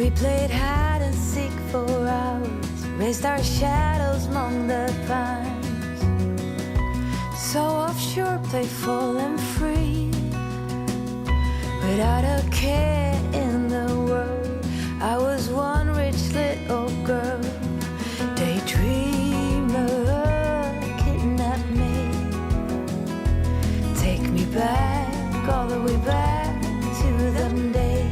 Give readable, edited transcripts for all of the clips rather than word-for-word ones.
We played hide and seek for hours, raised our shadows among the pines. So offshore, playful and free, without a care in the world. I was one rich little girl, daydreamer, kidnap me. Take me back, all the way back to them days,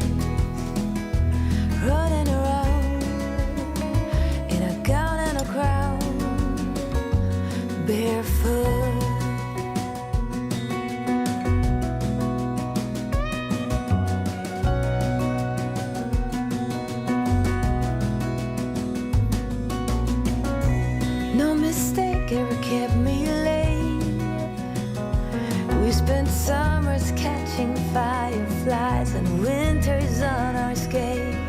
running around in a gown and a crown, barefoot. No mistake ever kept me late. We spent summers catching fireflies and winters on our skates.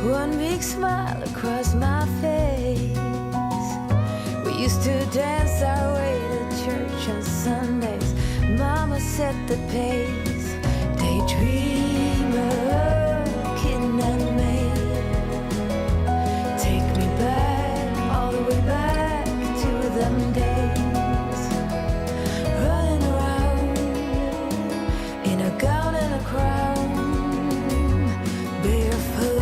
One big smile across my face. We used to dance our way to church on Sundays. Mama set the pace. Daydreamer, kidnap me. Take me back, all the way back to them days, running around in a gown and a crown, barefoot.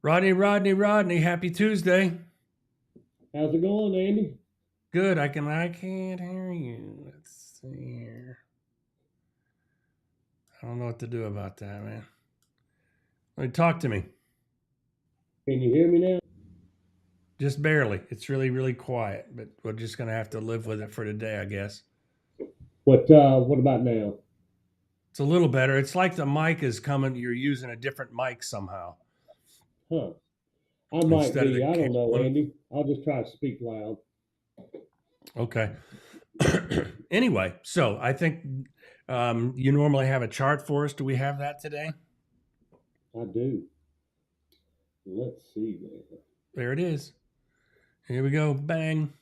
Rodney, happy Tuesday. How's it going, Andy? Good. I can't hear you. Let's see here. I don't know what to do about that, man. Talk to me. Can you hear me now? Just barely. It's really, really quiet, but we're just gonna have to live with it for today, I guess. What about now? It's a little better. It's like the mic is coming. You're using a different mic somehow Huh. I might instead of the be. I don't know, one. Andy. I'll just try to speak loud. Okay. Anyway, so I think you normally have a chart for us. Do we have that today? I do. Let's see there. There it is. Here we go. Bang.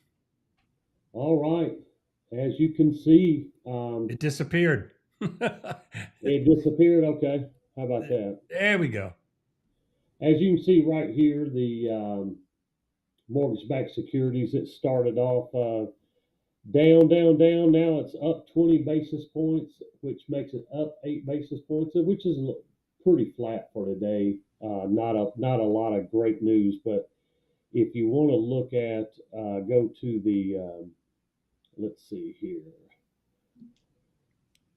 All right. As you can see, It disappeared. it disappeared. Okay. How about that? There we go. As you can see right here, the mortgage-backed securities, it started off down, down, down. Now it's up 20 basis points, which makes it up 8 basis points, which is pretty flat for today. Not a lot of great news, but if you want to look at, go to the, let's see here.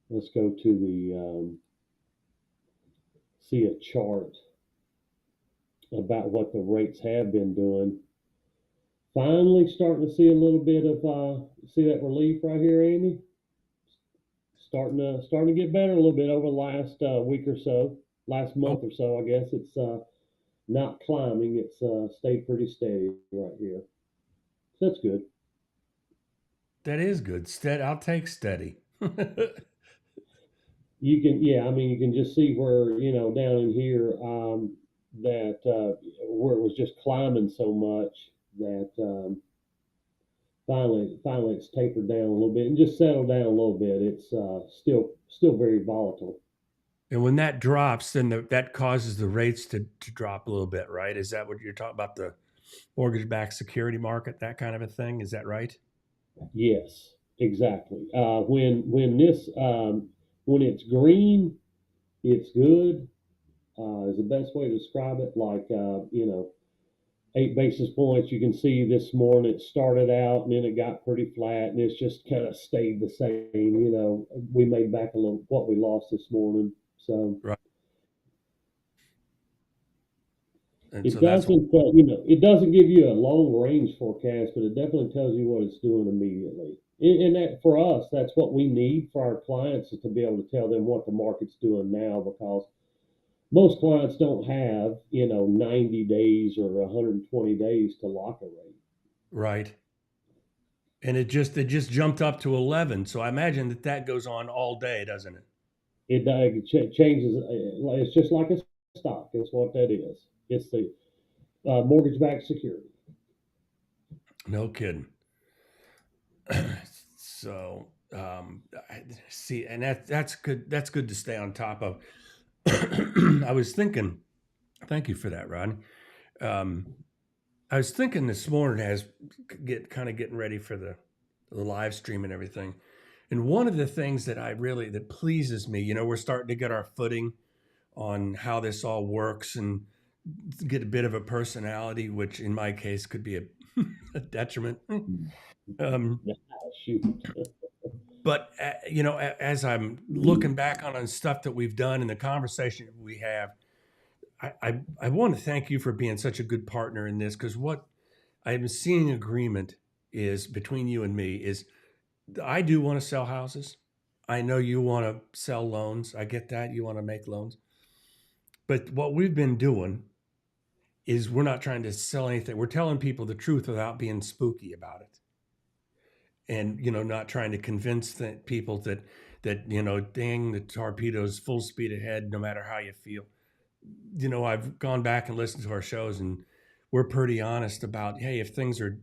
Let's go to the, see a chart about what the rates have been doing. Finally starting to see a little bit of, see that relief right here, Amy? Starting to get better a little bit over the last week or so, last month or so. I guess it's not climbing. It's stayed pretty steady right here. So that's good. That is good. I'll take steady. You can, yeah, I mean, you can just see where, down in here, that where it was just climbing so much that finally it's tapered down a little bit and just settled down a little bit. It's still very volatile. And when that drops, then that causes the rates to drop a little bit, right? Is that what you're talking about? The mortgage-backed security market, that kind of a thing? Is that right? Yes, exactly. When it's green, it's good. Is the best way to describe it. Like 8 basis points. You can see this morning it started out and then it got pretty flat and it's just kind of stayed the same. We made back a little what we lost this morning. So Right. And it so doesn't, it doesn't give you a long range forecast, but it definitely tells you what it's doing immediately. And that for us, that's what we need for our clients is to be able to tell them what the market's doing now because most clients don't have 90 days or 120 days to lock a rate. right. And it just jumped up to 11. So I imagine that goes on all day, doesn't it? It changes. It's just like a stock. It's what that is. It's the mortgage-backed security. No kidding. So see, and that's good. That's good to stay on top of. I was thinking. Thank you for that, Rodney. I was thinking this morning as getting ready for the live stream and everything. And one of the things that pleases me, we're starting to get our footing on how this all works and get a bit of a personality, which in my case could be a detriment. Shoot. But as I'm looking back on stuff that we've done and the conversation that we have, I want to thank you for being such a good partner in this because what I'm seeing agreement is between you and me is I do want to sell houses. I know you want to sell loans. I get that. You want to make loans. But what we've been doing is we're not trying to sell anything. We're telling people the truth without being spooky about it. And, not trying to convince people that, dang, the torpedo's full speed ahead, no matter how you feel. I've gone back and listened to our shows and we're pretty honest about, hey, if things are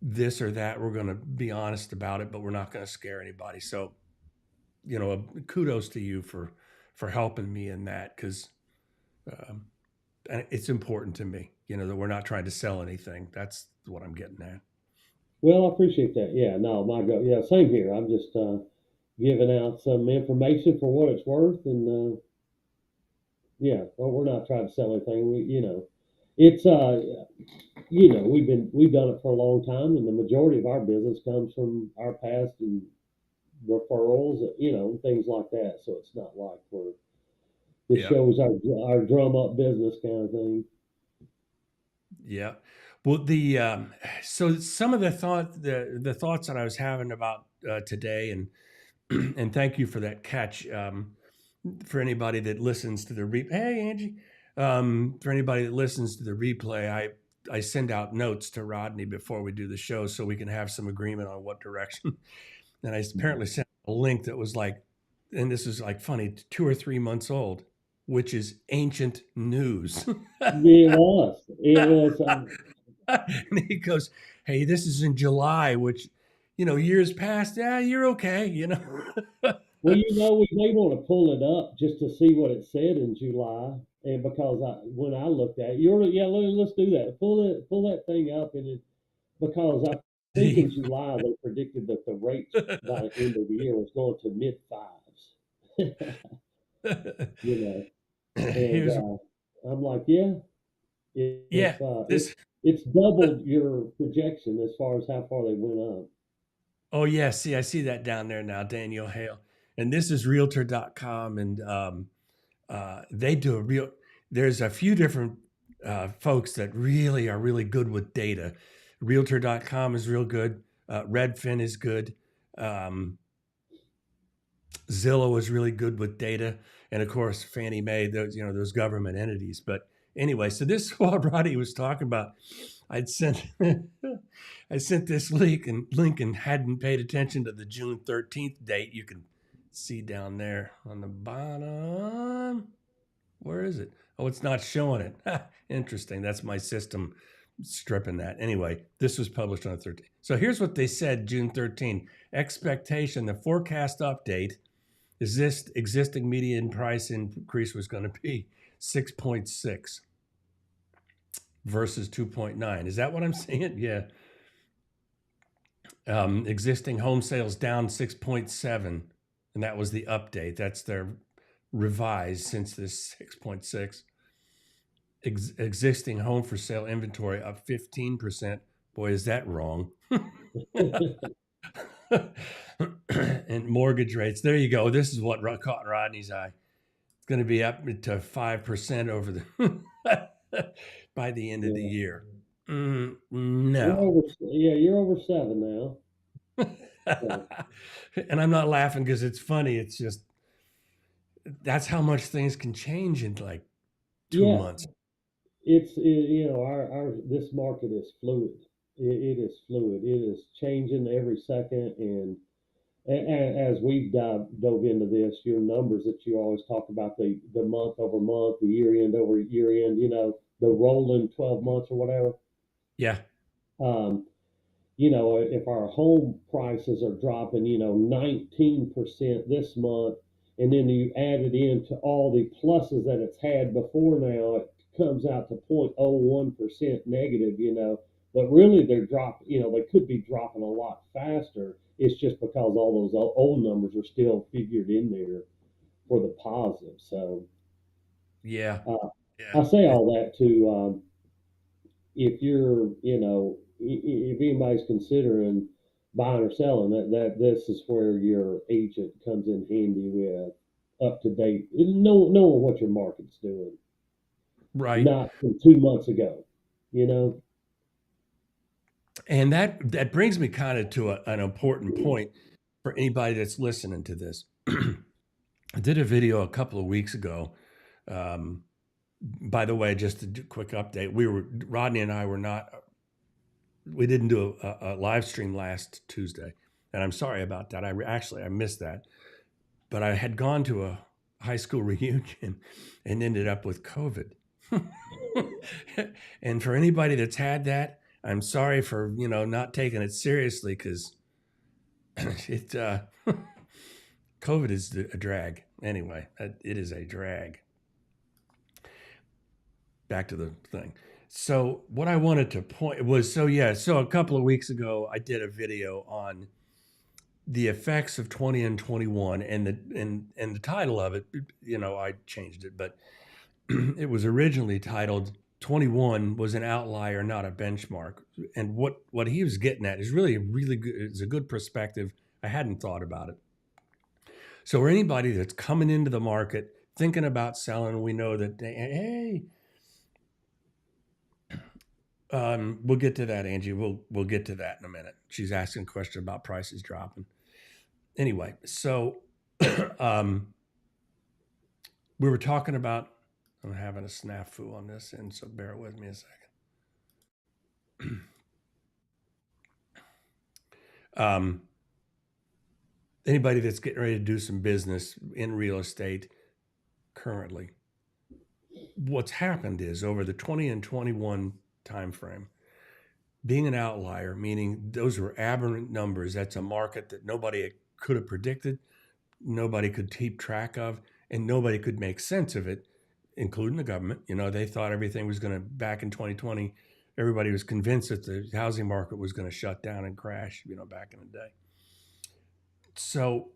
this or that, we're going to be honest about it, but we're not going to scare anybody. So, kudos to you for helping me in that because it's important to me, that we're not trying to sell anything. That's what I'm getting at. Well, I appreciate that. Yeah, no, yeah, same here. I'm just giving out some information for what it's worth, and yeah, well, we're not trying to sell anything. It's we've done it for a long time, and the majority of our business comes from our past and referrals, things like that. So it's not like this Yeah. shows our drum up business kind of thing. Yeah. Well, so some of the thoughts that I was having about today, and and thank you for that catch. For anybody that listens to the hey Angie, for anybody that listens to the replay, I send out notes to Rodney before we do the show so we can have some agreement on what direction. And I apparently sent a link that was like, and this is like funny, 2 or 3 months old, which is ancient news. It was. And he goes, "Hey, this is in July, which, years past. Yeah, you're okay. Well, we may want to pull it up just to see what it said in July, and because when I looked at it, let's do that. Pull that thing up, because I think in July they predicted that the rates by the end of the year was going to mid fives. you know, and Here's I'm like, yeah, yeah, this. it's doubled your projection as far as how far they went up. Oh yeah, see, I see that down there now, Daniel Hale, and this is Realtor.com, and they do a real. There's a few different folks that really are really good with data. Realtor.com is real good. Redfin is good. Zillow is really good with data, and of course Fannie Mae. Those government entities. But anyway, so this is what Roddy was talking about. I sent this link and hadn't paid attention to the June 13th date. You can see down there on the bottom. Where is it? Oh, it's not showing it. Interesting. That's my system stripping that. Anyway, this was published on the 13th. So here's what they said June 13. Expectation, the forecast update is this existing median price increase was going to be 6.6 versus 2.9. Is that what I'm saying? Yeah. Existing home sales down 6.7, and that was the update. That's their revised since this 6.6. Existing home for sale inventory up 15%. Boy, is that wrong. And mortgage rates. There you go. This is what caught Rodney's eye. It's going to be up to 5% over the by the end of the year. No. You're over 7 now. And I'm not laughing because it's funny. It's just that's how much things can change in like 2 months. Our this market is fluid. It is fluid. It is changing every second, and as we've dove into this, your numbers that you always talk about, the month over month, the year end over year end, the rolling 12 months or whatever. Yeah. If our home prices are dropping, 19% this month, and then you add it into all the pluses that it's had before now, it comes out to 0.01% negative, but really they're dropping, they could be dropping a lot faster. It's just because all those old numbers are still figured in there for the positive. So yeah. I say all that to, if you're, if anybody's considering buying or selling, that this is where your agent comes in handy with up to date, knowing what your market's doing. Right. Not from 2 months ago, And that brings me kind of to an important point for anybody that's listening to this. I did a video a couple of weeks ago. By the way, just a quick update. Rodney and I we didn't do a live stream last Tuesday, and I'm sorry about that. I missed that, but I had gone to a high school reunion and ended up with COVID. And for anybody that's had that, I'm sorry for, not taking it seriously, because COVID is a drag. Anyway, it is a drag. Back to the thing. So what I wanted to point was, so a couple of weeks ago, I did a video on the effects of 20 and 21, and the title of it, I changed it, but it was originally titled 21 was an outlier, not a benchmark. And what he was getting at is really good. It's a good perspective. I hadn't thought about it. So for anybody that's coming into the market, thinking about selling, we know that, hey, we'll get to that, Angie. We'll get to that in a minute. She's asking a question about prices dropping. Anyway, so we were talking about, I'm having a snafu on this end, so bear with me a second. Anybody that's getting ready to do some business in real estate currently, what's happened is over the 20 and 21 timeframe, being an outlier, meaning those were aberrant numbers. That's a market that nobody could have predicted, nobody could keep track of, and nobody could make sense of it, including the government. You know, they thought everything was going to, back in 2020, everybody was convinced that the housing market was going to shut down and crash, you know, back in the day. So,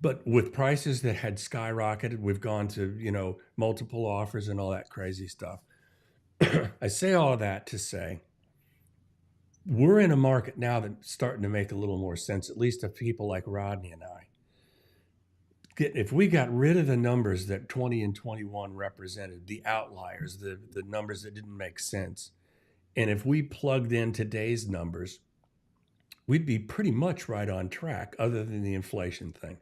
but with prices that had skyrocketed, we've gone to, you know, multiple offers and all that crazy stuff. I say all of that to say, we're in a market now that's starting to make a little more sense, at least to people like Rodney and I. If we got rid of the numbers that 20 and 21 represented, the outliers, the numbers that didn't make sense, and if we plugged in today's numbers, we'd be pretty much right on track, other than the inflation thing.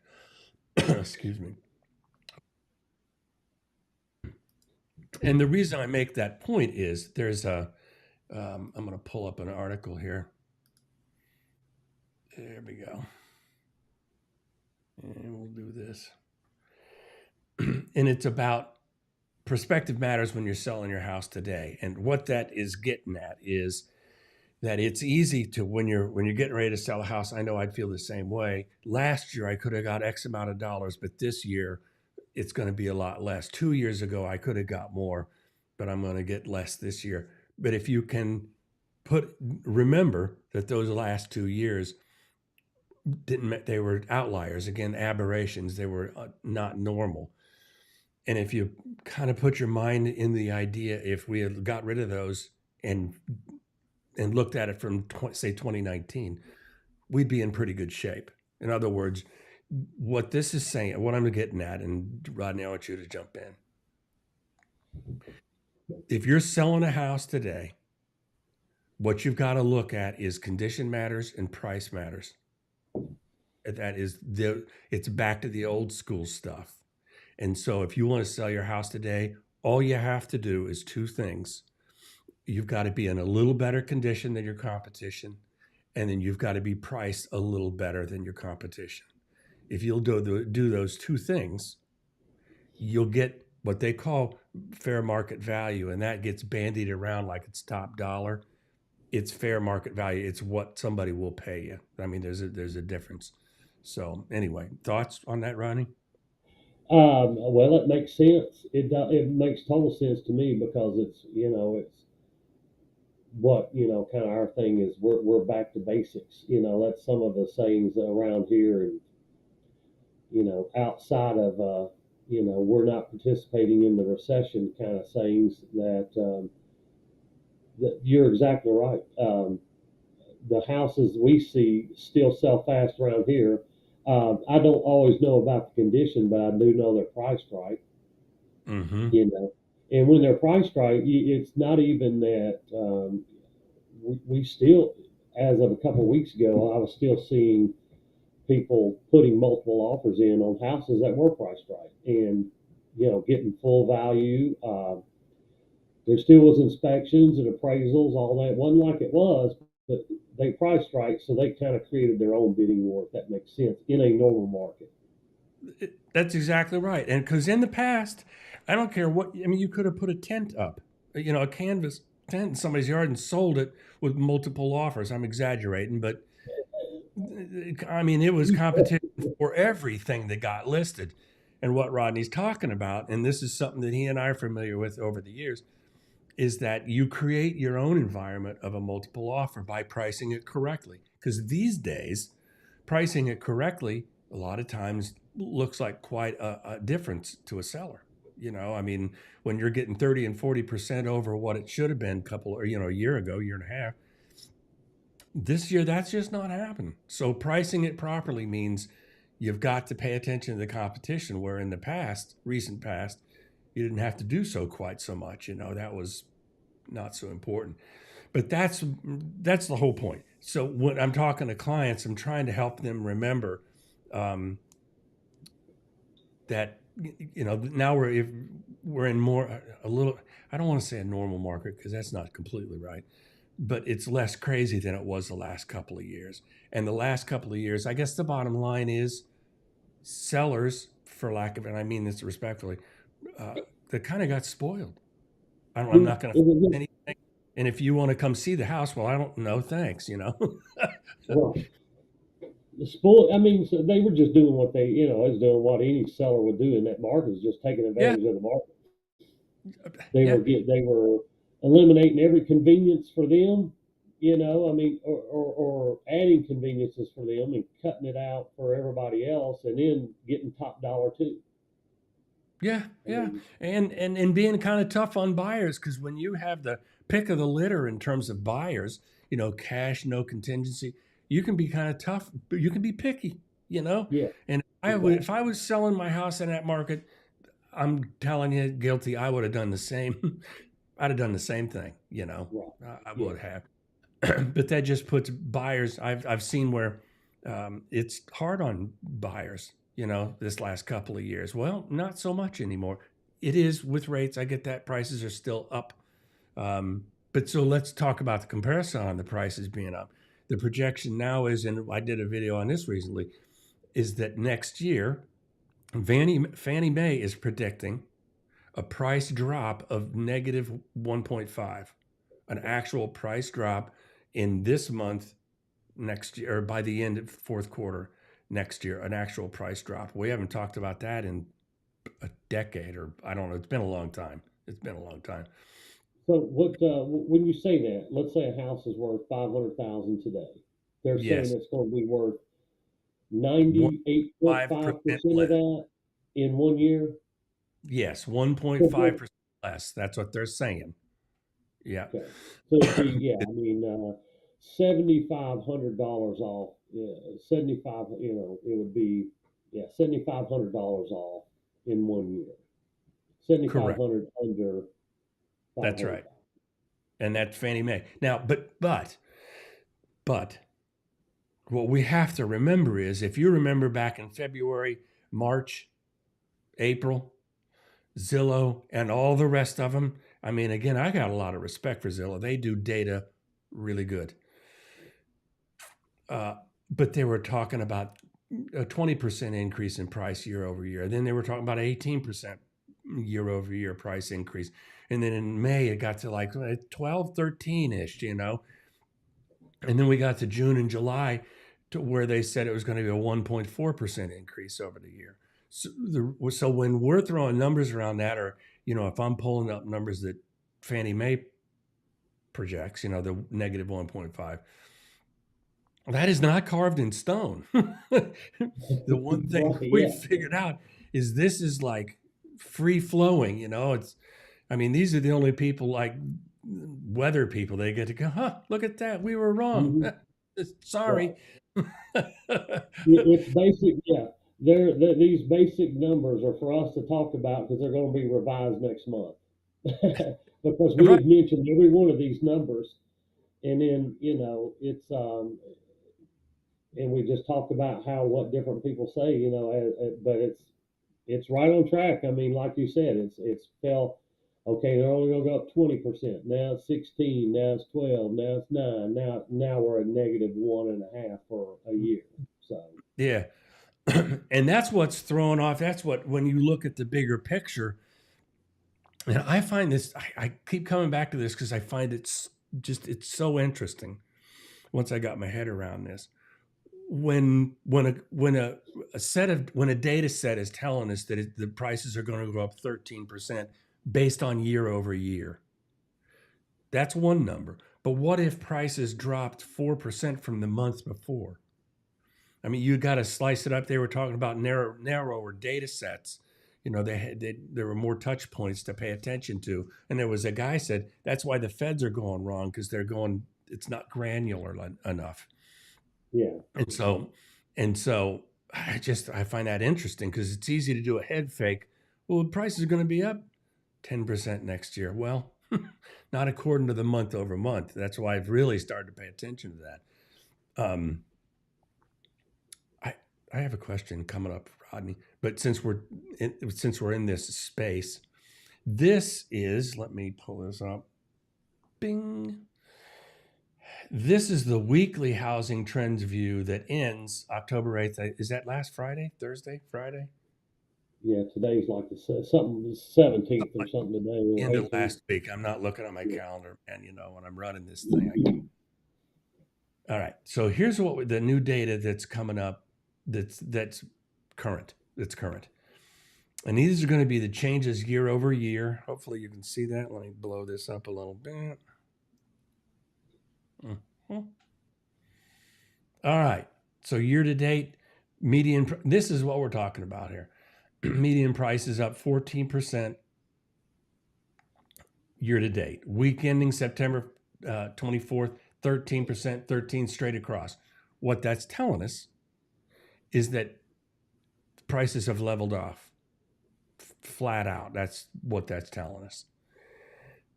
Excuse me. And the reason I make that point is there's I'm going to pull up an article here. There we go. And we'll do this. And it's about perspective matters when you're selling your house today. And what that is getting at is that it's easy to, when you're getting ready to sell a house, I know I'd feel the same way. Last year I could have got X amount of dollars, but this year it's going to be a lot less. 2 years ago I could have got more, but I'm going to get less this year. But if you can remember that those last 2 years they were outliers, again, aberrations. They were not normal. And if you kind of put your mind in the idea, if we had got rid of those and looked at it from, say, 2019, we'd be in pretty good shape. In other words, what this is saying, what I'm getting at, and Rodney, I want you to jump in. If you're selling a house today, what you've got to look at is condition matters and price matters. That is it's back to the old school stuff. And so if you want to sell your house today, all you have to do is two things. You've got to be in a little better condition than your competition, and then you've got to be priced a little better than your competition. If you'll do those two things, you'll get what they call fair market value, and that gets bandied around like it's top dollar. It's fair market value. It's what somebody will pay you. I mean, there's a difference. So anyway, thoughts on that, Rodney? Well, it makes sense. It makes total sense to me, because it's what, kind of our thing is, we're back to basics. That's some of the sayings around here, and outside of we're not participating in the recession kind of sayings, that you're exactly right. The houses we see still sell fast around here. I don't always know about the condition, but I do know they're priced right. Mm-hmm. And when they're priced right, it's not even that. We still, as of a couple of weeks ago, I was still seeing people putting multiple offers in on houses that were priced right, and getting full value. There still was inspections and appraisals, all that. It wasn't like it was, but they priced right, so they kind of created their own bidding war, if that makes sense, in a normal market. That's exactly right. And because in the past, I don't care what, I mean, you could have put a tent up, a canvas tent in somebody's yard and sold it with multiple offers. I'm exaggerating, but I mean, it was competition for everything that got listed. And what Rodney's talking about, and this is something that he and I are familiar with over the years, is that you create your own environment of a multiple offer by pricing it correctly. Because these days, pricing it correctly a lot of times looks like quite a difference to a seller. You know, I mean, when you're getting 30 and 40% over what it should have been a year ago, year and a half, this year, that's just not happening. So pricing it properly means you've got to pay attention to the competition, where in the past, recent past, you didn't have to do so quite so much. You know, that was not so important. But that's the whole point. So when I'm talking to clients, I'm trying to help them remember that, you know, now we're in a little, I don't want to say a normal market because that's not completely right, but it's less crazy than it was the last couple of years. And the last couple of years, I guess the bottom line is sellers, for lack of it, and I mean this respectfully, they kind of got spoiled. I'm not going to anything. And if you want to come see the house, well, I don't know, thanks, you know. Well, the spoil. I mean, so they were just doing what they, is doing what any seller would do in that market, is just taking Yeah, advantage of the market. yeah, They were eliminating every convenience for them, I mean, or adding conveniences for them and cutting it out for everybody else, and then getting top dollar too. yeah, I yeah. mean, And being kind of tough on buyers, because when you have the pick of the litter in terms of buyers, you know, cash, no contingency, you can be kind of tough, but you can be picky, you know. yeah, And exactly. if I was selling my house in that market, I'm telling you, guilty, I would have done the same. I'd have done the same thing, you know. Right. I Yeah. would have. But that just puts buyers. I've seen where it's hard on buyers. You know, this last couple of years. Well, not so much anymore. It is with rates. I get that prices are still up. But so let's talk about the comparison on the prices being up. The projection now is, and I did a video on this recently, is that next year, Fannie Mae is predicting a price drop of negative 1.5, an actual price drop in this month next year, or by the end of fourth quarter next year, an actual price drop. We haven't talked about that in a decade, or I don't know. It's been a long time. It's been a long time. So when you say that, let's say a house is worth 500,000 today, they're saying Yes, it's going to be worth 98.5% 1.5% of less. that in 1 year. Yes, So what? 1.5% less. That's what they're saying. Yeah. Okay, so it'd be, yeah, I mean, $7,500 off. Yeah, 75. It would be, yeah, $7,500 off in 1 year. Seventy five Correct. hundred under five That's hundred. right. And that's Fannie Mae. Now, but what we have to remember is, if you remember back in February, March, April, Zillow, and all the rest of them. I mean, again, I got a lot of respect for Zillow. They do data really good. But they were talking about a 20% increase in price year over year. Then they were talking about 18% year over year price increase. And then in May, it got to like 12, 13-ish, you know. And then we got to June and July, to where they said it was going to be a 1.4% increase over the year. So when we're throwing numbers around that, or, you know, if I'm pulling up numbers that Fannie Mae projects, you know, the negative 1.5, that is not carved in stone. The one thing Right, we yeah. figured out is this is like free flowing, you know. I mean, these are the only people, like weather people, they get to go, huh, look at that, we were wrong. Hmm. Sorry. Right. It's basic, yeah. These basic numbers are for us to talk about because they're going to be revised next month. Because we Right. have mentioned every one of these numbers, and then it's and we just talked about what different people say, but it's right on track. I mean, like you said, it's fell. Okay, they're only going to go up 20%. Now it's 16. Now it's 12. Now it's 9. Now we're at negative 1.5 for a year. So Yeah. And that's what's thrown off. That's what, when you look at the bigger picture, and I find this, I keep coming back to this because I find it's so interesting once I got my head around this. When a data set is telling us that the prices are going to go up 13% based on year over year, that's one number. But what if prices dropped 4% from the month before? I mean, you got to slice it up. They were talking about narrower data sets, there were more touch points to pay attention to. And there was a guy said, that's why the feds are going wrong, because it's not granular enough. Yeah. And so I find that interesting, because it's easy to do a head fake. Well, the price is going to be up 10% next year. Well, not according to the month over month. That's why I've really started to pay attention to that. I have a question coming up, Rodney, but since we're in this space, this is, let me pull this up. Bing. This is the weekly housing trends view that ends October 8th. Is that last Friday, Thursday, Friday? Yeah, today's like the 17th or something today. End of last week. I'm not looking at my calendar, and when I'm running this thing. All right. So here's what the new data that's coming up. That's current. And these are going to be the changes year over year. Hopefully you can see that. Let me blow this up a little bit. Mm-hmm. All right. So year to date, median. This is what we're talking about here. Median price is up 14% year to date. Week ending September 24th, 13%, 13 straight across. What that's telling us is that prices have leveled off flat out. That's what that's telling us.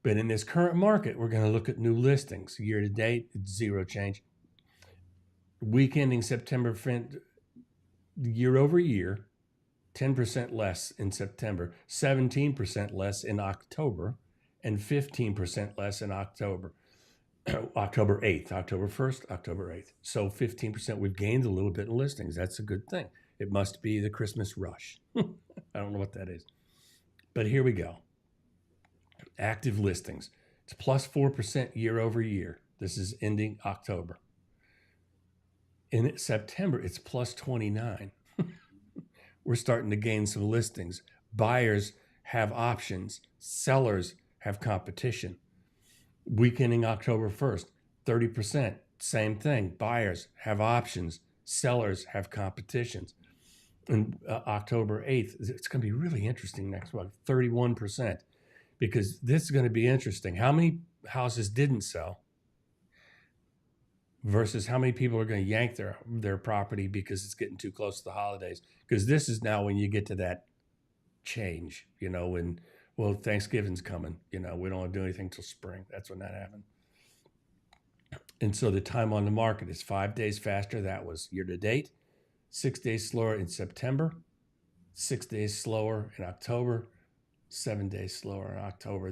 But in this current market, we're going to look at new listings. Year to date, it's zero change. Week ending September, year over year, 10% less in September, 17% less in October, and 15% less in October. October 8th, October 1st, October 8th. So 15%, we've gained a little bit in listings. That's a good thing. It must be the Christmas rush. I don't know what that is. But here we go. Active listings. It's plus 4% year over year. This is ending October. In September, it's plus 29. We're starting to gain some listings. Buyers have options. Sellers have competition. Week ending October 1st, 30%, same thing. Buyers have options. Sellers have competitions. And October 8th, it's going to be really interesting next month, 31%, because this is going to be interesting. How many houses didn't sell versus how many people are going to yank their property because it's getting too close to the holidays? Because this is now when you get to that change, when, well, Thanksgiving's coming, we don't want to do anything till spring. That's when that happened. And so the time on the market is 5 days faster. That was year to date. 6 days slower in September, 6 days slower in October, 7 days slower in October.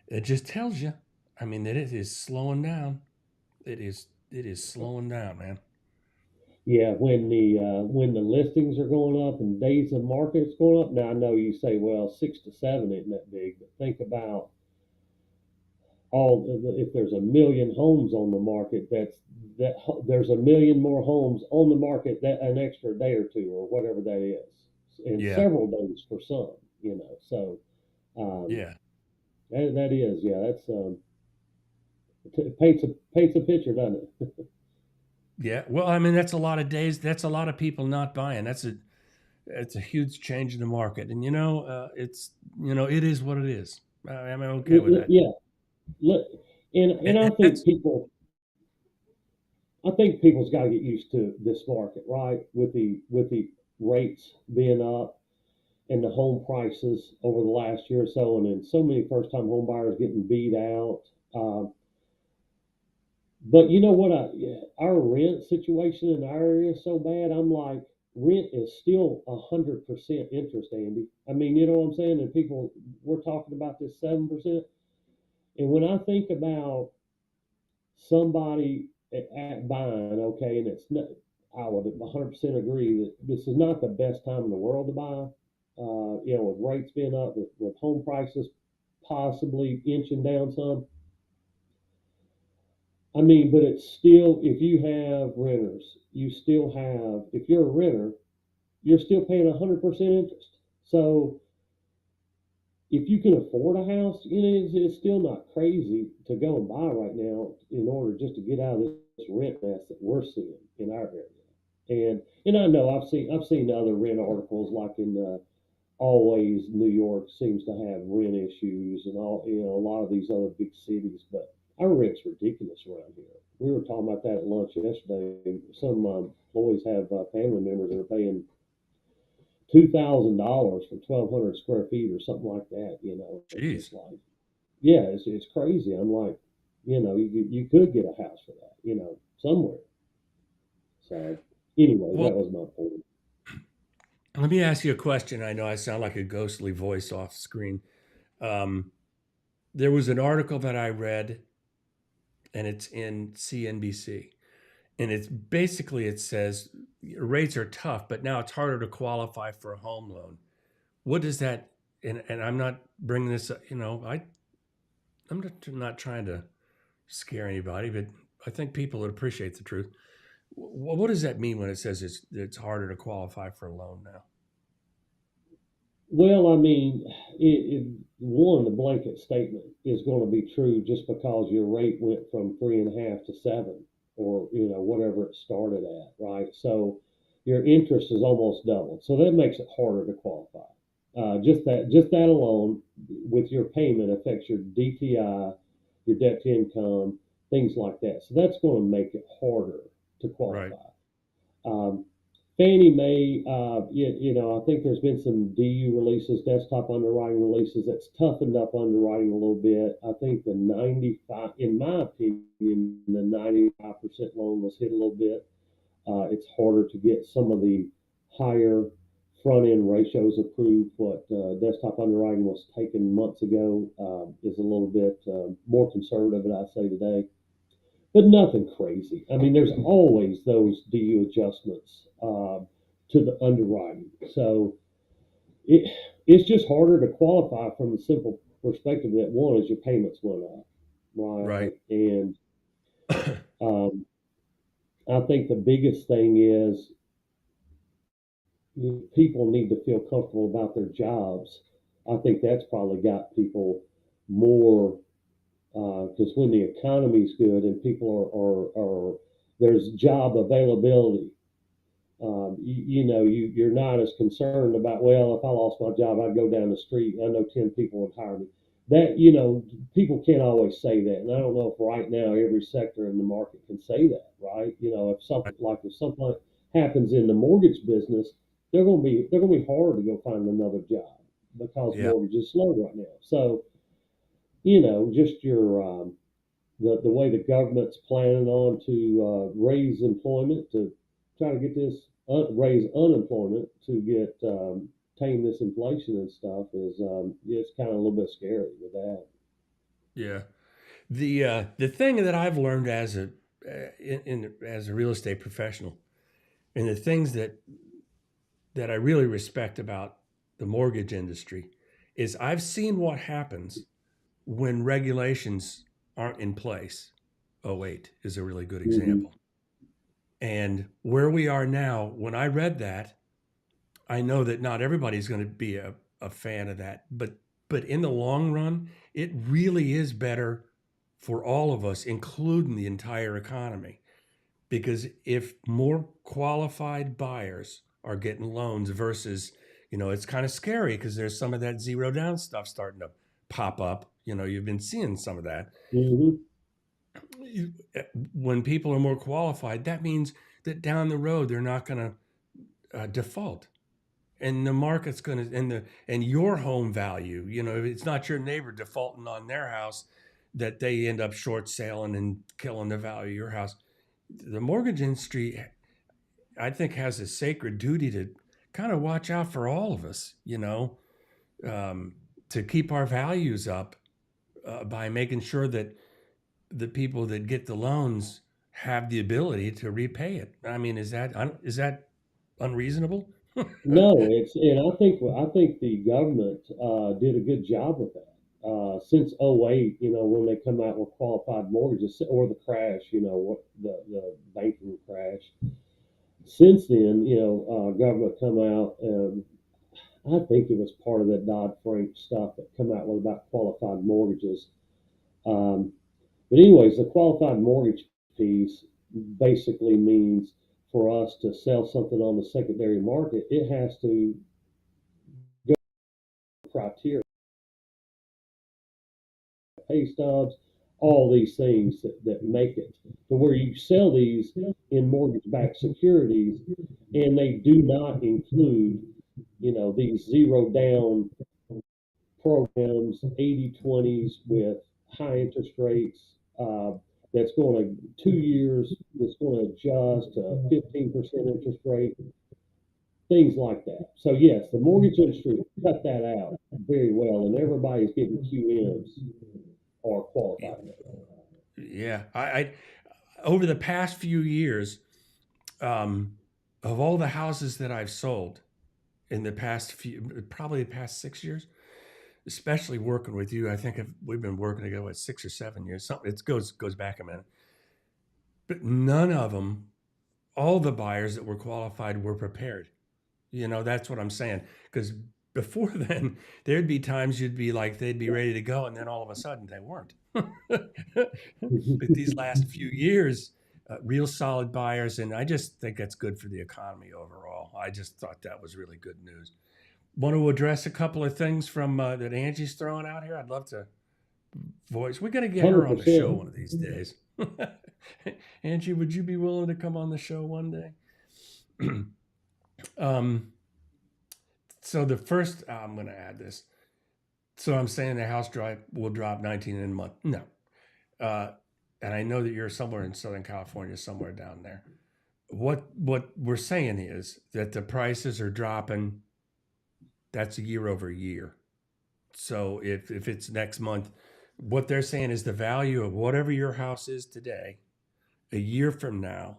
It just tells you, that it is slowing down. It is slowing down, man. Yeah, when the listings are going up and days of market's going up. Now I know you say, well, 6 to 7 isn't that big, but think about if there's 1 million homes on the market, there's 1 million more homes on the market that an extra day or two or whatever that is, and several days for some, So that is that's it paints a picture, doesn't it? Yeah, well, that's a lot of days. That's a lot of people not buying. It's a huge change in the market, and it's it is what it is. I'm okay with that. Yeah. Look, and I think people's got to get used to this market, right? With the rates being up and the home prices over the last year or so, and then so many first-time home buyers getting beat out. But you know what? Our rent situation in our area is so bad. I'm like, rent is still 100% interest, Andy. You know what I'm saying? And we're talking about this 7%. And when I think about somebody at buying, okay, and it's not, I would 100% agree that this is not the best time in the world to buy. With rates being up, with home prices possibly inching down some. But it's still, if you have renters, if you're a renter, you're still paying 100% interest. So if you can afford a house, it's still not crazy to go and buy right now in order just to get out of this rent mess that we're seeing in our area. And I know I've seen other rent articles like in always New York seems to have rent issues and all, a lot of these other big cities, but our rent's ridiculous around here. We were talking about that at lunch yesterday. Some employees have family members that are paying $2,000 for 1,200 square feet or something like that. It's Jeez. just like, yeah, it's crazy. I'm like, you could get a house for that, somewhere. So anyway, that Well, was my point. let me ask you a question. I know I sound like a ghostly voice off screen. Um, there was an article that I read, and it's in CNBC, and it's basically it says rates are tough, but now it's harder to qualify for a home loan. What does that? And I'm not bringing this up. I'm not trying to scare anybody, but I think people would appreciate the truth. What does that mean when it says it's harder to qualify for a loan now? Well, I mean, one, the blanket statement is going to be true just because your rate went from 3.5 to 7, or whatever it started at, right? So your interest is almost doubled. So that makes it harder to qualify. Just that alone, with your payment, affects your DTI, your debt to income, things like that. So that's going to make it harder to Right. qualify. Um, Fannie Mae, I think there's been some DU releases, desktop underwriting releases, that's toughened up underwriting a little bit. I think the 95, in my opinion, the 95% loan was hit a little bit. It's harder to get some of the higher front end ratios approved. What desktop underwriting was taken months ago is a little bit more conservative than I say today, but nothing crazy. I mean, there's always those DU adjustments to the underwriting. So it's just harder to qualify from the simple perspective that one is your payments went up, right? Right. And um, I think the biggest thing is people need to feel comfortable about their jobs. I think that's probably got people more because when the economy's good and people are there's job availability, you're not as concerned about, well, if I lost my job, I'd go down the street. I know 10 people would hire me. That, people can't always say that. And I don't know if right now every sector in the market can say that, right? If something happens in the mortgage business, they're going to be hard to go find another job because Yeah. mortgage is slow right now. So, just the way the government's planning on to raise employment to try to get this raise unemployment to get tame this inflation and stuff is it's kind of a little bit scary with that. Yeah. The thing that I've learned as a real estate professional, and the things that I really respect about the mortgage industry, is I've seen what happens when regulations aren't in place. '08 is a really good Mm-hmm. example. And where we are now, when I read that, I know that not everybody's going to be a fan of that, but in the long run, it really is better for all of us, including the entire economy. Because if more qualified buyers are getting loans versus, it's kind of scary because there's some of that zero down stuff starting to pop up. You've been seeing some of that. Mm-hmm. When people are more qualified, that means that down the road they're not going to default, and the market's going to and your home value. It's not your neighbor defaulting on their house that they end up short selling and killing the value of your house. The mortgage industry, I think, has a sacred duty to kind of watch out for all of us, to keep our values up by making sure that the people that get the loans have the ability to repay it. I mean, is that unreasonable? No, and I think the government did a good job with that. Since '08, when they come out with qualified mortgages or the crash, what the banking crash. Since then, government come out. I think it was part of that Dodd-Frank stuff that come out with about qualified mortgages. Um, but anyways, the qualified mortgage piece basically means for us to sell something on the secondary market, it has to criteria, pay stubs, all these things that make it to where you sell these in mortgage-backed securities, and they do not include, these zero down programs, 80/20s with high interest rates. That's going to 2 years, that's going to adjust to a 15% interest rate, things like that. So yes, the mortgage industry cut that out very well, and everybody's getting QMs or qualified. Yeah, I over the past few years, of all the houses that I've sold in probably the past 6 years, especially working with you, I think we've been working together, 6 or 7 years. Something it goes back a minute, but none of them, all the buyers that were qualified were prepared. That's what I'm saying. Because before then, there'd be times you'd be like, they'd be ready to go, and then all of a sudden they weren't. But these last few years, real solid buyers, and I just think that's good for the economy overall. I just thought that was really good news. Want to address a couple of things from that Angie's throwing out here? I'd love to voice. We got to get her on the show 100%. one of these days. Angie, would you be willing to come on the show one day? So the first, I'm going to add this. So I'm saying the house will drop 19 in a month. No. And I know that you're somewhere in Southern California, somewhere down there. What we're saying is that the prices are dropping. That's year over year. So if it's next month, what they're saying is the value of whatever your house is today, a year from now,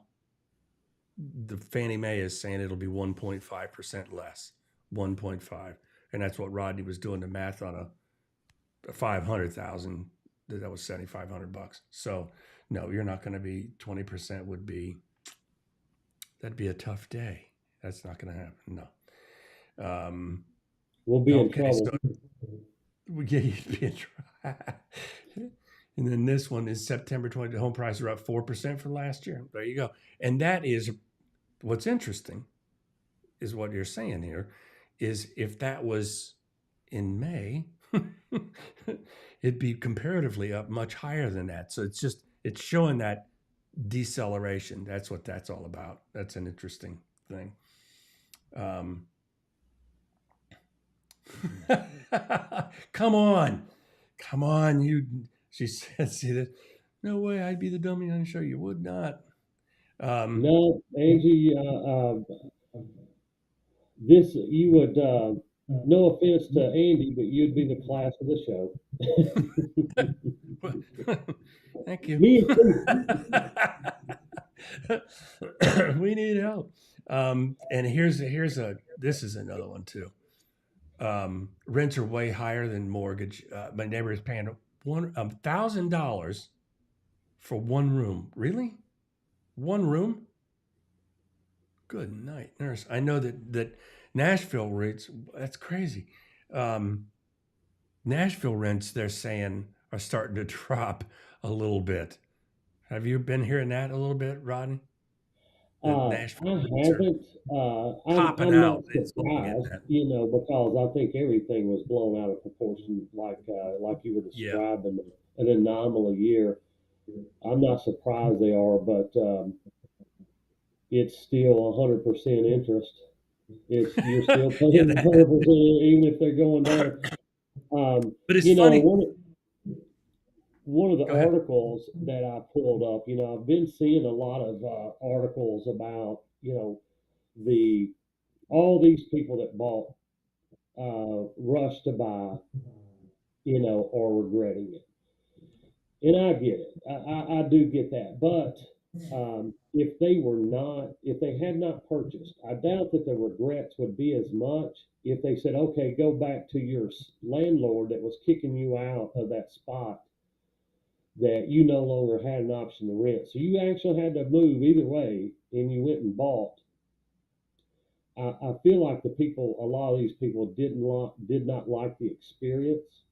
the Fannie Mae is saying it'll be 1.5% less, 1.5. And that's what Rodney was doing the math on a 500,000. That was $7,500. So no, you're not going to be 20% that'd be a tough day. That's not going to happen. No. We'll be in Okay, trouble. yeah, you'd be in trouble. And then this one is September 20. The home prices are up 4% from last year. There you go. And that is what's interesting is what you're saying here is if that was in May, it'd be comparatively up much higher than that. So it's showing that deceleration. That's what that's all about. That's an interesting thing. Come on, she said, see that? No way, I'd be the dummy on the show. You would not. No, Angie, this you would. No offense to Andy, but you'd be the class of the show. Thank you. Me too. We need help. And this is another one too. Rents are way higher than mortgage. My neighbor is paying $1,000 for one room. Really? One room? Good night, nurse. I know that Nashville rates, that's crazy. Nashville rents, they're saying, are starting to drop a little bit. Have you been hearing that a little bit, Rodney? I haven't. I'm not surprised, because I think everything was blown out of proportion, like you were describing, an anomaly year. I'm not surprised they are, but it's still 100% interest. You're still paying 100%, even if they're going down. But it's funny. One of the articles that I pulled up, I've been seeing a lot of articles about, all these people that bought, rushed to buy, are regretting it. And I get it. I do get that. But if they had not purchased, I doubt that the regrets would be as much if they said, okay, go back to your landlord that was kicking you out of that spot that you no longer had an option to rent. So you actually had to move either way, and you went and bought. I feel like a lot of these people did not like the experience,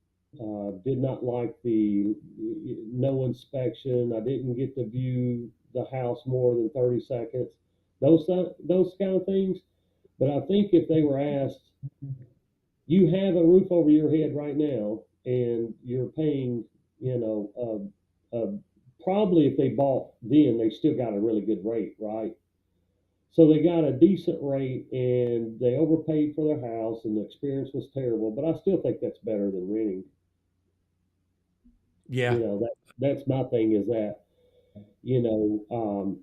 did not like the no inspection. I didn't get to view the house more than 30 seconds, those kind of things. But I think if they were asked, You have a roof over your head right now, and you're paying, you know, probably if they bought then, they still got a really good rate, right? So they got a decent rate, and they overpaid for their house, and the experience was terrible. But I still think that's better than renting. Yeah. You know, that's my thing is that, you know,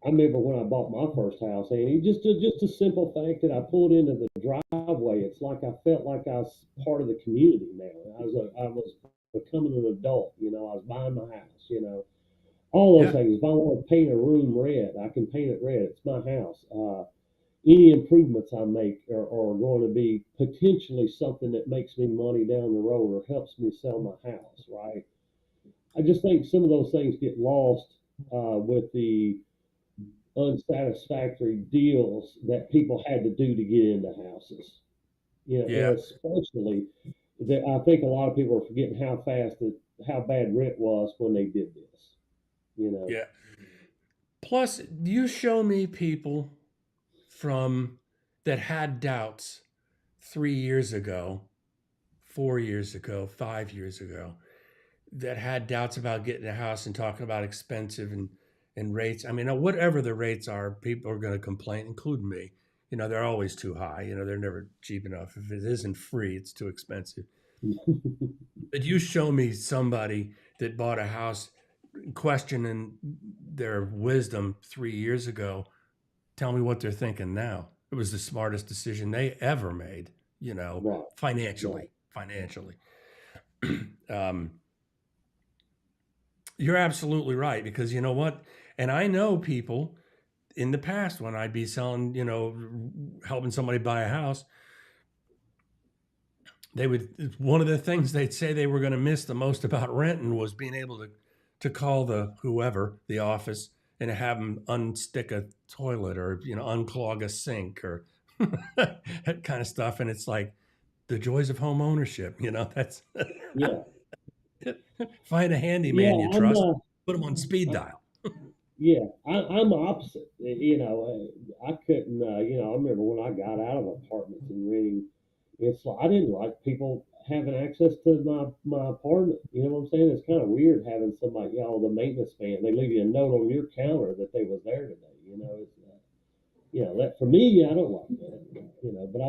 I remember when I bought my first house, and just a simple fact that I pulled into the driveway. It's like I felt like I was part of the community now. I was becoming an adult. You know, I was buying my house. You know, all those Yeah. things. If I want to paint a room red, I can paint it red. It's my house. Any improvements I make are going to be potentially something that makes me money down the road or helps me sell my house. Right. I just think some of those things get lost with the unsatisfactory deals that people had to do to get into houses. You know, Yeah. and especially that I think a lot of people are forgetting how bad rent was when they did this. You know, Yeah. Plus, you show me people from that had doubts 3 years ago, 4 years ago, 5 years ago, that had doubts about getting a house and talking about expensive and rates. I mean, whatever the rates are, people are going to complain, including me. You know, they're always too high. You know, they're never cheap enough. If it isn't free, it's too expensive. But you show me somebody that bought a house questioning their wisdom 3 years ago. Tell me what they're thinking now. It was the smartest decision they ever made, you know, right, right. financially. Financially. um, you're absolutely right because you know what? And I know people in the past when I'd be selling, you know, helping somebody buy a house, they would one of the things they'd say they were going to miss the most about renting was being able to call the whoever the office and have them unstick a toilet or you know unclog a sink or that kind of stuff. And it's like the joys of home ownership. You know, that's Yeah, find a handyman yeah. you trust, put them on speed I, dial. yeah. I'm opposite. You know, I couldn't. You know, I remember when I got out of apartments and renting. It's like I didn't like people having access to my apartment. You know what I'm saying? It's kind of weird having somebody, you know, the maintenance man. They leave you a note on your counter that they was there today. You know, it's you know that for me, I don't like that. You know, but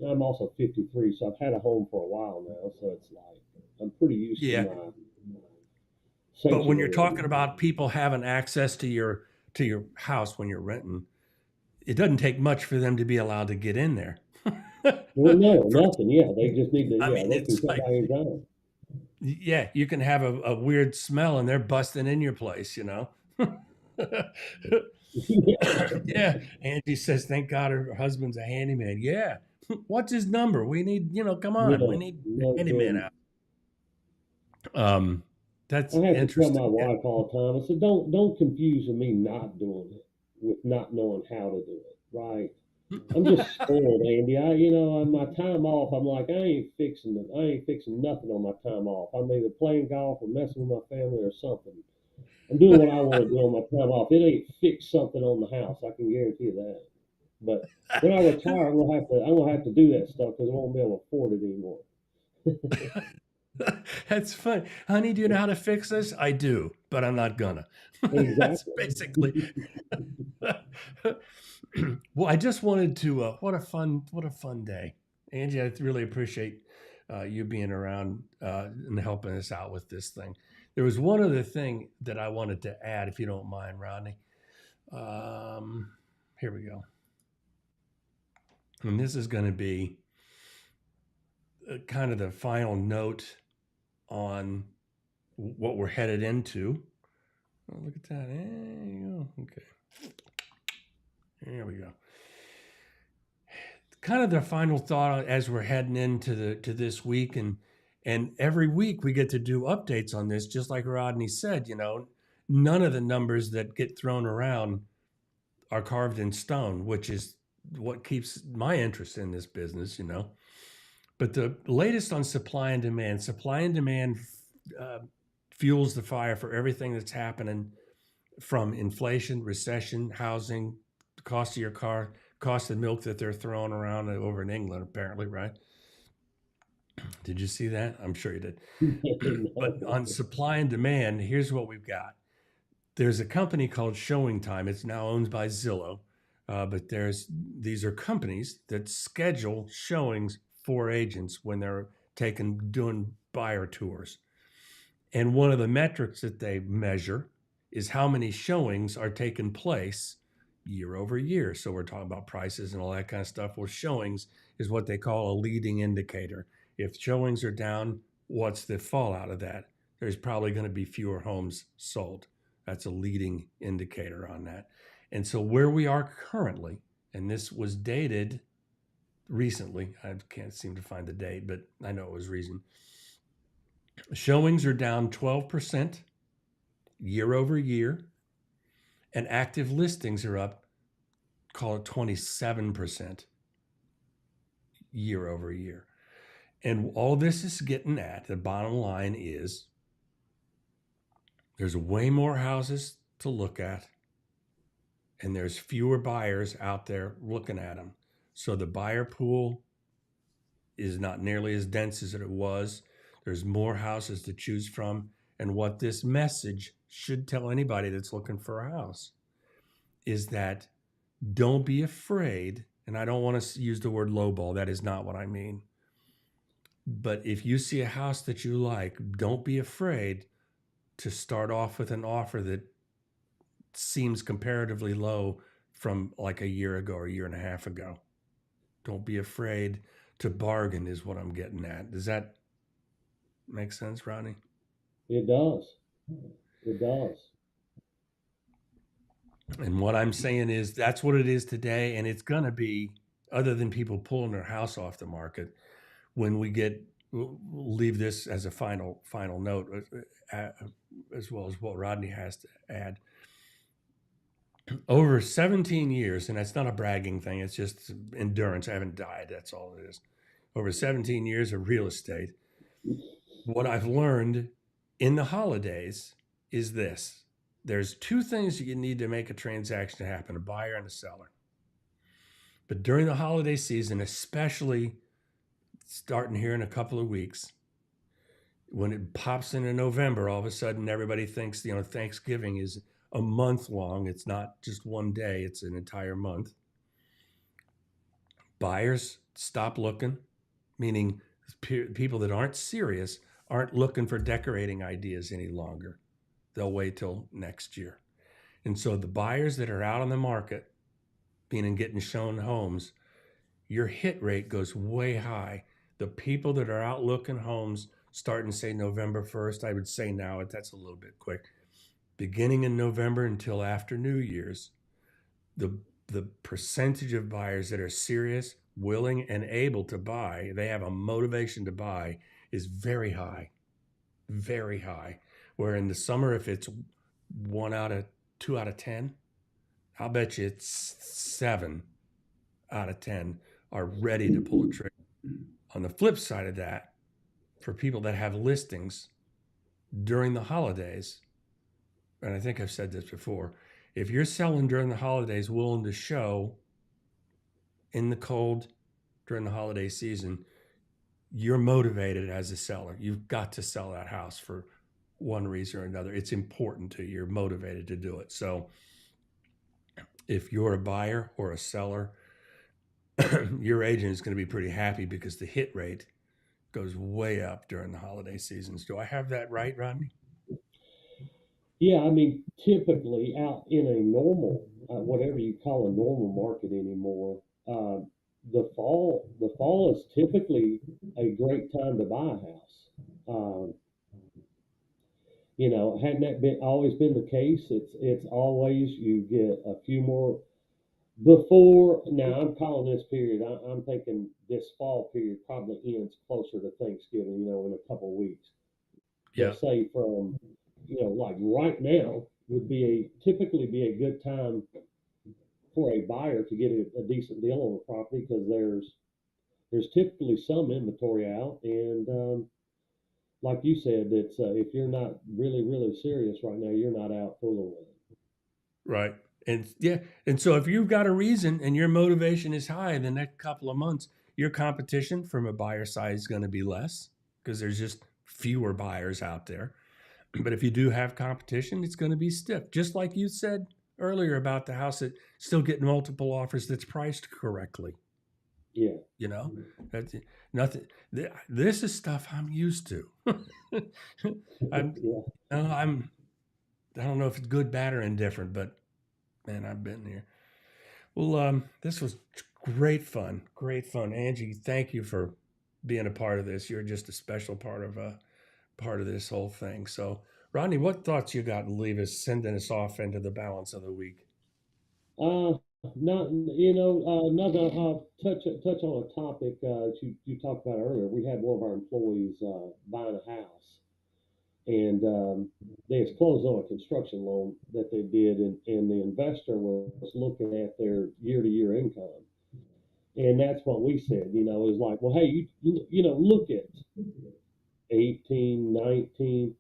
I'm also 53, so I've had a home for a while now, so it's like I'm pretty used to Yeah. my But when you're sanctuary. talking about people having access to your house when you're renting, it doesn't take much for them to be allowed to get in there. Well, no, First, nothing. Yeah, they just need to. I Yeah, mean, they can it's come like, by anytime. yeah, you can have a weird smell and they're busting in your place, you know? Yeah. Angie says, thank God her husband's a handyman. Yeah. What's his number? We need, you know, come on. We Yeah, need a no handyman kidding. out. Um, I that's have to tell interesting. my Yeah. wife all the time. I said, don't confuse me not doing it with not knowing how to do it. Right? I'm just spoiled, Andy. You know, on my time off, I'm like, I ain't fixing nothing on my time off. I'm either playing golf or messing with my family or something. I'm doing what I want to do on my time off. It ain't fix something on the house. I can guarantee you that. But when I retire, I'm gonna have to do that stuff because I won't be able to afford it anymore. That's fun. Honey, do you know how to fix this? I do, but I'm not gonna. That's Exactly. basically. Well, I just wanted to. What a fun day, Angie. I really appreciate you being around and helping us out with this thing. There was one other thing that I wanted to add, if you don't mind, Rodney. Um, here we go, and this is going to be kind of the final note on what we're headed into. Oh, look at that. There you go. Okay. There we go. Kind of the final thought as we're heading into to this week and every week we get to do updates on this, just like Rodney said, you know, none of the numbers that get thrown around are carved in stone, which is what keeps my interest in this business, you know. But the latest on supply and demand uh, fuels the fire for everything that's happening from inflation, recession, housing, the cost of your car, cost of milk that they're throwing around over in England, apparently, right? Did you see that? I'm sure you did. But No. on supply and demand, here's what we've got. There's a company called Showing Time. It's now owned by Zillow, but these are companies that schedule showings for agents when they're doing buyer tours. And one of the metrics that they measure is how many showings are taking place year over year. So we're talking about prices and all that kind of stuff. Well, showings is what they call a leading indicator. If showings are down, what's the fallout of that? There's probably going to be fewer homes sold. That's a leading indicator on that. And so where we are currently, and this was dated recently, I can't seem to find the date, but I know it was recent. Showings are down 12% year over year, and active listings are up, call it 27% year over year. And all this is getting at, the bottom line is, there's way more houses to look at, and there's fewer buyers out there looking at them. So the buyer pool is not nearly as dense as it was. There's more houses to choose from. And what this message should tell anybody that's looking for a house is that don't be afraid. And I don't want to use the word lowball. That is not what I mean. But if you see a house that you like, don't be afraid to start off with an offer that seems comparatively low from like a year ago or a year and a half ago. Don't be afraid to bargain is what I'm getting at. Does that make sense, Rodney? It does. It does. And what I'm saying is that's what it is today. And it's going to be, other than people pulling their house off the market, when we'll leave this as a final note, as well as what Rodney has to add. Over 17 years, and that's not a bragging thing, it's just endurance. I haven't died, that's all it is. Over 17 years of real estate, what I've learned in the holidays is this. There's two things you need to make a transaction happen, a buyer and a seller. But during the holiday season, especially starting here in a couple of weeks, when it pops into November, all of a sudden everybody thinks, Thanksgiving is a month long. It's not just one day, it's an entire month. Buyers stop looking, meaning people that aren't serious aren't looking for decorating ideas any longer. They'll wait till next year. And so the buyers that are out on the market, meaning getting shown homes, your hit rate goes way high. The people that are out looking homes starting, say, November 1st, I would say now, that's a little bit quick. Beginning in November until after New Year's, the percentage of buyers that are serious, willing, and able to buy, they have a motivation to buy, is very high, very high. Where in the summer, if it's 2 out of 10, I'll bet you it's 7 out of 10 are ready to pull a trigger. On the flip side of that, for people that have listings during the holidays, and I think I've said this before, if you're selling during the holidays, willing to show in the cold during the holiday season, you're motivated as a seller. You've got to sell that house for one reason or another. It's important to you. You're motivated to do it. So if you're a buyer or a seller, your agent is going to be pretty happy because the hit rate goes way up during the holiday seasons. Do I have that right, Rodney? Yeah, I mean, typically out in a normal, whatever you call a normal market anymore, the fall is typically a great time to buy a house. Um, hadn't that been always been the case? It's always you get a few more before. Now I'm calling this period. I'm thinking this fall period probably ends closer to Thanksgiving. In a couple of weeks. Yeah. Let's say from like right now would typically be a good time for a buyer to get a decent deal on a property because there's typically some inventory out, and like you said, it's if you're not really serious right now, you're not out fooling with it. Right. And yeah. And so if you've got a reason and your motivation is high in the next couple of months, your competition from a buyer side is going to be less because there's just fewer buyers out there. But if you do have competition, it's going to be stiff. Just like you said earlier about the house that still getting multiple offers that's priced correctly. Yeah. You know, that's nothing. This is stuff I'm used to. I'm, Yeah. I don't know if it's good, bad, or indifferent, but man, I've been here. Well, this was great fun. Great fun. Angie, thank you for being a part of this. You're just a special part of this whole thing. So, Rodney, what thoughts you got to leave us, sending us off into the balance of the week? Not, not to touch on a topic that you talked about earlier. We had one of our employees buying a house, and they had closed on a construction loan that they did, and the investor was looking at their year-to-year income, and that's what we said. Is like, well, hey, look at 18, 19.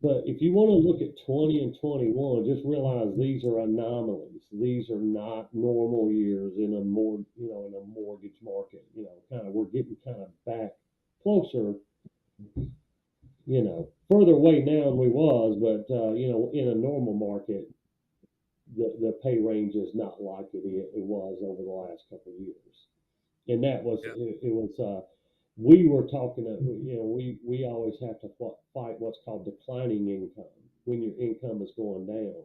But if you want to look at 20 and 21, just realize these are anomalies. These are not normal years in a mortgage market. We're getting kind of back closer, further away now than we was, but in a normal market, the pay range is not like it was over the last couple of years. And that was, it was, we were talking, we always have to fight what's called declining income when your income is going down.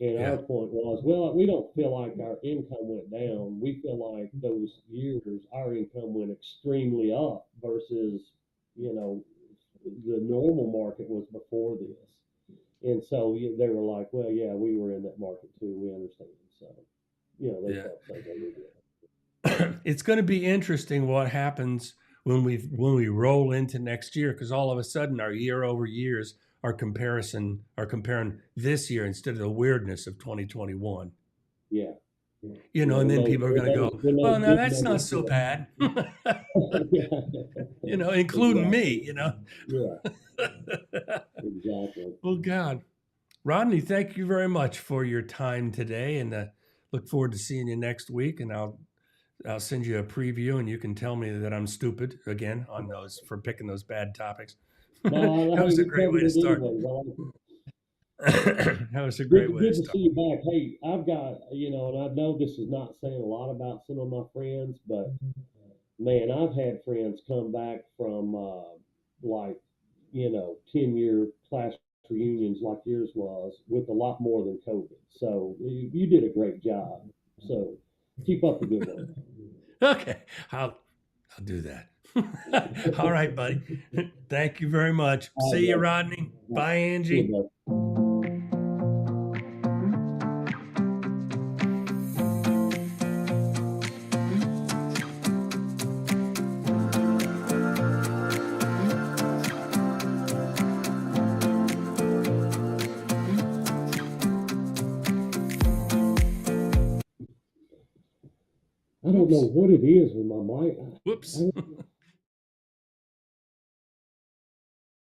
And our point was, well, we don't feel like our income went down. We feel like those years, our income went extremely up versus, the normal market was before this. And so they were like, well, yeah, we were in that market too. We understand. So, they felt like they did. It's going to be interesting what happens when we roll into next year, because all of a sudden our year over years are comparing this year instead of the weirdness of 2021. Yeah. And then people are going to go, well, no, that's not so bad. Including me, Yeah. Exactly. Well, God. Rodney, thank you very much for your time today, and look forward to seeing you next week. And I'll send you a preview, and you can tell me that I'm stupid again on those for picking those bad topics. No, That was a great way to start. That was a great way to start. Good to see you back. Hey, I've got, and I know this is not saying a lot about some of my friends, but man, I've had friends come back from 10-year class reunions like yours was with a lot more than COVID. So you did a great job. So keep up the good work. Okay, I'll do that. All right, buddy. Thank you very much. See you, Rodney. Bye, Angie. I don't know what it is with my mic. Whoops.